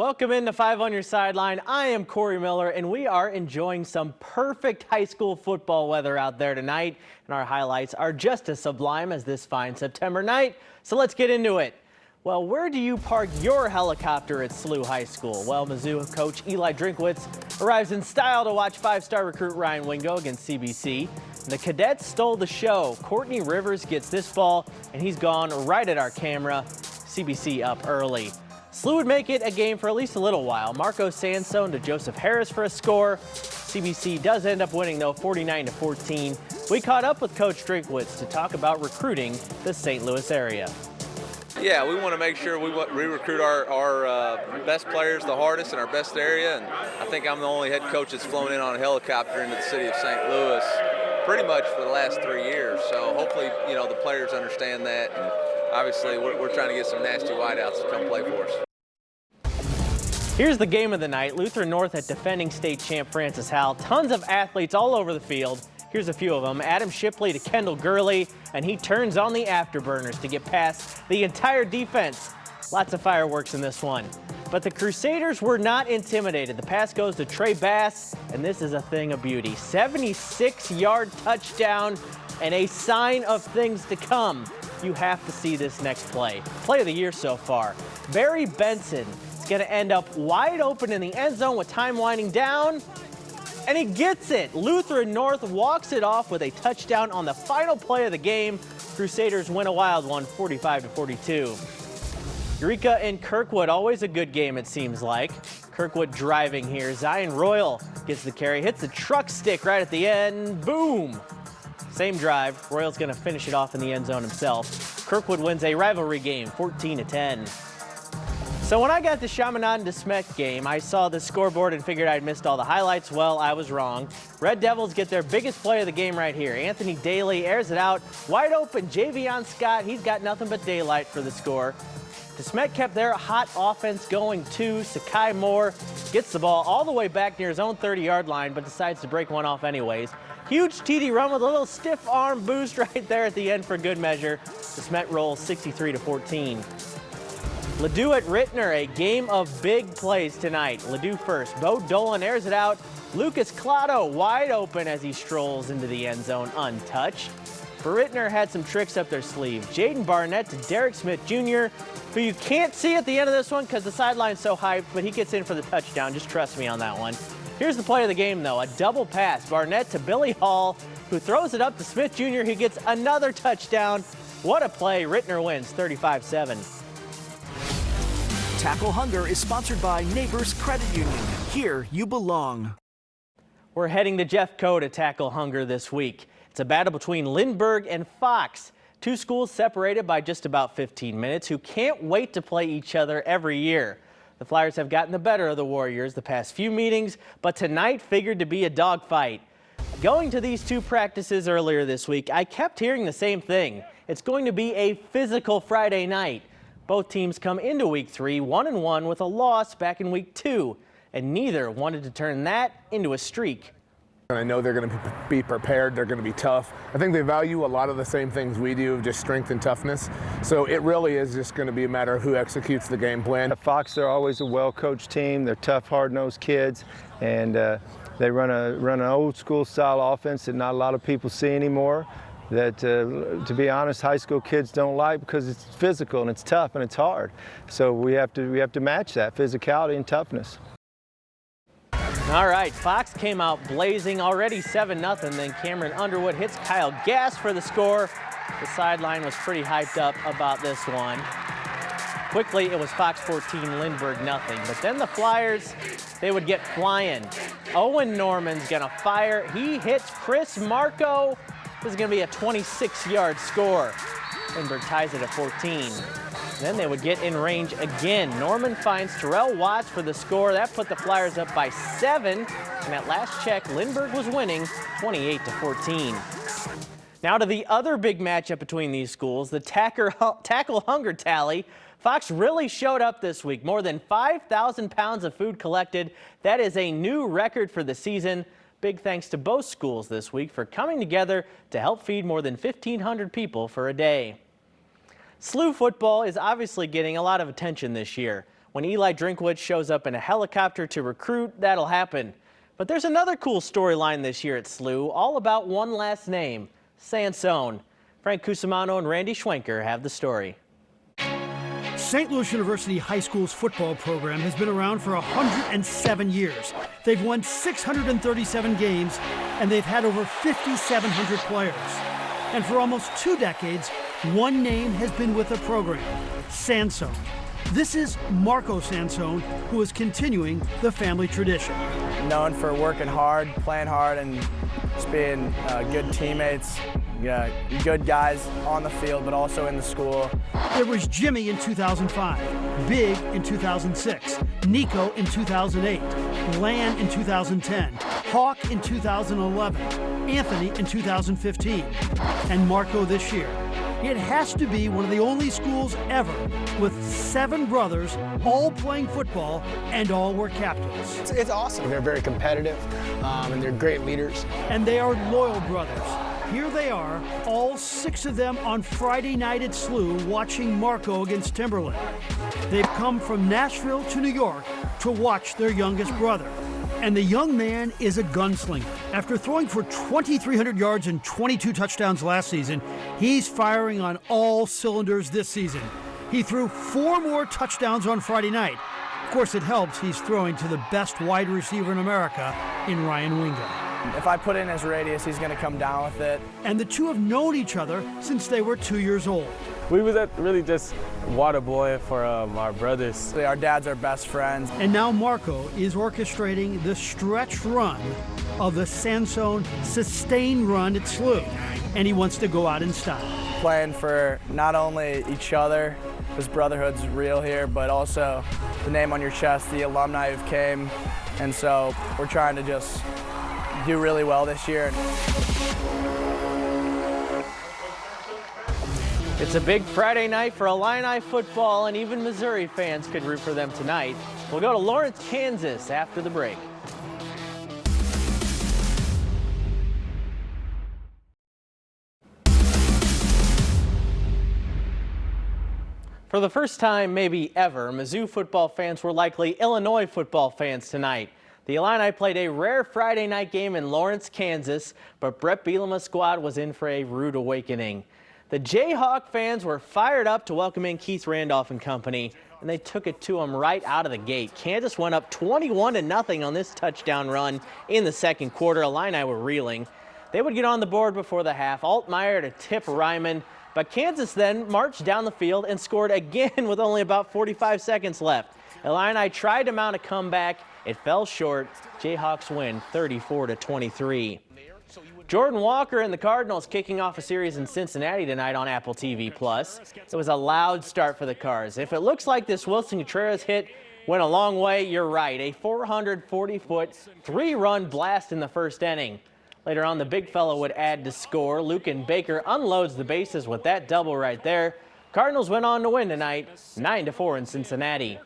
Welcome into 5 on your sideline. I am Corey Miller, and we are enjoying some perfect high school football weather out there tonight. And our highlights are just as sublime as this fine September night. So let's get into it. Well, where do you park your helicopter at SLU High School? Well, Mizzou coach Eli Drinkwitz arrives in style to watch five-star recruit Ryan Wingo against CBC. The Cadets stole the show. Courtney Rivers gets this ball, and he's gone right at our camera. CBC up early. SLU would make it a game for at least a little while. Marco Sansone to Joseph Harris for a score. CBC does end up winning, though, 49-14. We caught up with Coach Drinkwitz to talk about recruiting the St. Louis area. Yeah, we want to make sure we recruit our best players the hardest in our best area, and I think I'm the only head coach that's flown in on a helicopter into the city of St. Louis pretty much for the last 3 years. So hopefully, you know, the players understand that, and obviously we're trying to get some nasty wideouts to come play for us. Here's the game of the night. Lutheran North at defending state champ Francis Howell. Tons of athletes all over the field. Here's a few of them. Adam Shipley to Kendall Gurley, and he turns on the afterburners to get past the entire defense. Lots of fireworks in this one. But the Crusaders were not intimidated. The pass goes to Trey Bass, and this is a thing of beauty. 76-yard touchdown and a sign of things to come. You have to see this next play. Play of the year so far. Barry Benson is going to end up wide open in the end zone with time winding down. And he gets it. Lutheran North walks it off with a touchdown on the final play of the game. Crusaders win a wild one, 45-42. Eureka and Kirkwood, always a good game it seems like. Kirkwood driving here. Zion Royal gets the carry, hits the truck stick right at the end. Boom. Same drive. Royal's going to finish it off in the end zone himself. Kirkwood wins a rivalry game, 14-10. So when I got the Chaminade and Sept game, I saw the scoreboard and figured I'd missed all the highlights. Well, I was wrong. Red Devils get their biggest play of the game right here. Anthony Daly airs it out. Wide open, Javion Scott. He's got nothing but daylight for the score. Sept kept their hot offense going too. Sakai Moore gets the ball all the way back near his own 30-yard line, but decides to break one off anyways. Huge TD run with a little stiff arm boost right there at the end for good measure. Sept rolls 63-14. Ladue at Rittner, a game of big plays tonight. Ladue first. Bo Dolan airs it out. Lucas Clado wide open as he strolls into the end zone untouched. For Rittner had some tricks up their sleeve. Jaden Barnett to Derek Smith Jr., who you can't see at the end of this one because the sideline's so hyped, but he gets in for the touchdown. Just trust me on that one. Here's the play of the game, though. A double pass. Barnett to Billy Hall, who throws it up to Smith Jr., who gets another touchdown. What a play. Rittner wins 35-7. Tackle Hunger is sponsored by Neighbors Credit Union. Here you belong. We're heading to Jeffco to tackle hunger this week. It's a battle between Lindbergh and Fox, two schools separated by just about 15 minutes who can't wait to play each other every year. The Flyers have gotten the better of the Warriors the past few meetings, but tonight figured to be a dogfight. Going to these two practices earlier this week, I kept hearing the same thing. It's going to be a physical Friday night. Both teams come into week 3 1-1 with a loss back in week 2, and neither wanted to turn that into a streak. I know they're going to be prepared, they're going to be tough. I think they value a lot of the same things we do, just strength and toughness. So it really is just going to be a matter of who executes the game plan. At Fox, they're always a well-coached team. They're tough, hard-nosed kids, and they run an old-school style offense that not a lot of people see anymore. That, to be honest, high school kids don't like because it's physical and it's tough and it's hard. So we have to match that physicality and toughness. All right, Fox came out blazing, already 7-0. Then Cameron Underwood hits Kyle Gass for the score. The sideline was pretty hyped up about this one. Quickly, it was Fox 14, Lindbergh nothing. But then the Flyers, they would get flying. Owen Norman's gonna fire. He hits Chris Marco. This is going to be a 26-yard score. Lindbergh ties it at 14. Then they would get in range again. Norman finds Terrell Watts for the score. That put the Flyers up by 7. And at last check, Lindbergh was winning 28-14. Now to the other big matchup between these schools, the tackle hunger tally. Fox really showed up this week. More than 5,000 pounds of food collected. That is a new record for the season. Big thanks to both schools this week for coming together to help feed more than 1,500 people for a day. SLU football is obviously getting a lot of attention this year. When Eli Drinkwitz shows up in a helicopter to recruit, that'll happen. But there's another cool storyline this year at SLU, all about one last name, Sansone. Frank Cusimano and Randy Schwenker have the story. St. Louis University High School's football program has been around for 107 years. They've won 637 games, and they've had over 5,700 players. And for almost 2 decades, one name has been with the program, Sansone. This is Marco Sansone, who is continuing the family tradition. Known for working hard, playing hard, and just being good teammates, good guys on the field, but also in the school. There was Jimmy in 2005, Big in 2006, Nico in 2008, Lan in 2010, Hawk in 2011, Anthony in 2015, and Marco this year. It has to be one of the only schools ever with 7 brothers all playing football and all were captains. It's awesome. They're very competitive and they're great leaders. And they are loyal brothers. Here they are, all 6 of them on Friday night at SLU watching Marco against Timberland. They've come from Nashville to New York to watch their youngest brother. And the young man is a gunslinger. After throwing for 2,300 yards and 22 touchdowns last season, he's firing on all cylinders this season. He threw 4 more touchdowns on Friday night. Of course, it helps he's throwing to the best wide receiver in America in Ryan Wingo. If I put in his radius, he's going to come down with it. And the two have known each other since they were 2 years old. We was really just water boy for our brothers. Our dads are best friends. And now Marco is orchestrating the stretch run of the Sansone sustained run at SLU. And he wants to go out in style. Playing for not only each other, because brotherhood's real here, but also the name on your chest, the alumni who came. And so we're trying to just do really well this year. It's a big Friday night for Illini football, and even Missouri fans could root for them tonight. We'll go to Lawrence, Kansas after the break. For the first time, maybe ever, Mizzou football fans were likely Illinois football fans tonight. The Illini played a rare Friday night game in Lawrence, Kansas, but Brett Bielema's squad was in for a rude awakening. The Jayhawk fans were fired up to welcome in Keith Randolph and company, and they took it to him right out of the gate. Kansas went up 21-0 on this touchdown run in the second quarter. Illini were reeling. They would get on the board before the half. Altmaier to tip Ryman, but Kansas then marched down the field and scored again with only about 45 seconds left. Illini tried to mount a comeback. It fell short. Jayhawks win 34-23. Jordan Walker and the Cardinals kicking off a series in Cincinnati tonight on Apple TV+. It was a loud start for the Cards. If it looks like this Wilson Contreras hit went a long way, you're right. A 440-foot, 3-run blast in the first inning. Later on, the big fellow would add to score. Lucan Baker unloads the bases with that double right there. Cardinals went on to win tonight, 9-4 in Cincinnati.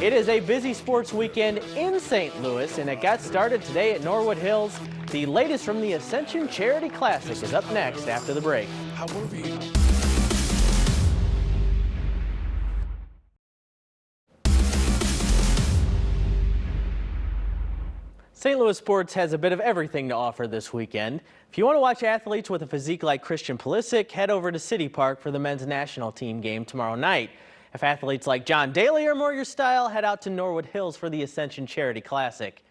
It is a busy sports weekend in St. Louis, and it got started today at Norwood Hills. The latest from the Ascension Charity Classic is up next after the break. St. Louis sports has a bit of everything to offer this weekend. If you want to watch athletes with a physique like Christian Pulisic, head over to City Park for the men's national team game tomorrow night. If athletes like John Daly are more your style, head out to Norwood Hills for the Ascension Charity Classic.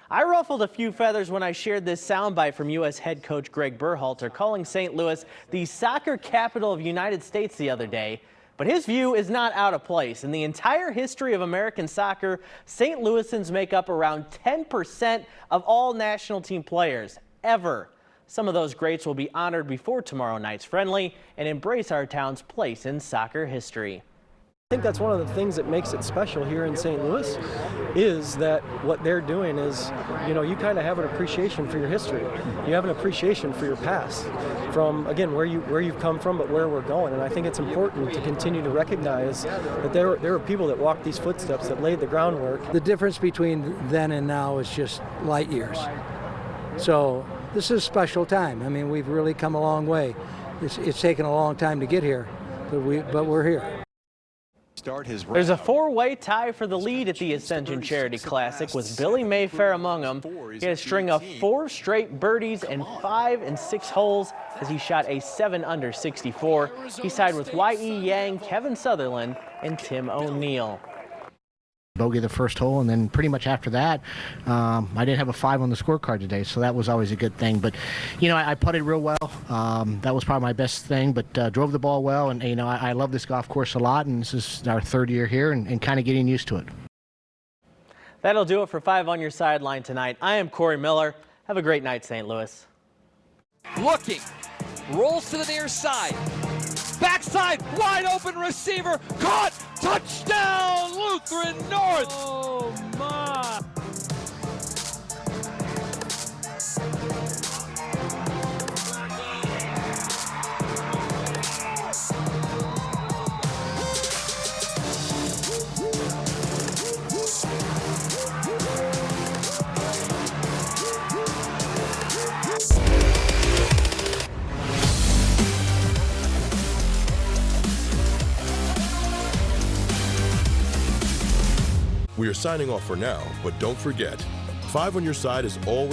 I ruffled a few feathers when I shared this soundbite from U.S. head coach Greg Berhalter calling St. Louis the soccer capital of the United States the other day. But his view is not out of place. In the entire history of American soccer, St. Louisans make up around 10% of all national team players, ever. Some of those greats will be honored before tomorrow night's friendly and embrace our town's place in soccer history. I think that's one of the things that makes it special here in St. Louis is that what they're doing is, you kind of have an appreciation for your history. You have an appreciation for your past from, again, where you've come from, but where we're going. And I think it's important to continue to recognize that there are people that walked these footsteps, that laid the groundwork. The difference between then and now is just light years. So this is a special time. I mean, we've really come a long way. It's taken a long time to get here, but we're here. There's a four-way tie for the lead at the Ascension Charity Classic with Billy Mayfair among them. He had a string of 4 straight birdies and 5 and 6 holes as he shot a 7-under 64. He's tied with Y.E. Yang, Kevin Sutherland, and Tim O'Neill. Bogey the first hole, and then pretty much after that, I didn't have a 5 on the scorecard today, so that was always a good thing. But, you know, I putted real well. That was probably my best thing, but drove the ball well, and, you know, I love this golf course a lot, and this is our 3rd year here and kind of getting used to it. That'll do it for 5 on your sideline tonight. I am Corey Miller. Have a great night, St. Louis. Looking, rolls to the near side. Backside, wide open receiver, caught, touchdown, Lutheran North. Oh my. We are signing off for now, but don't forget, 5 on your side is always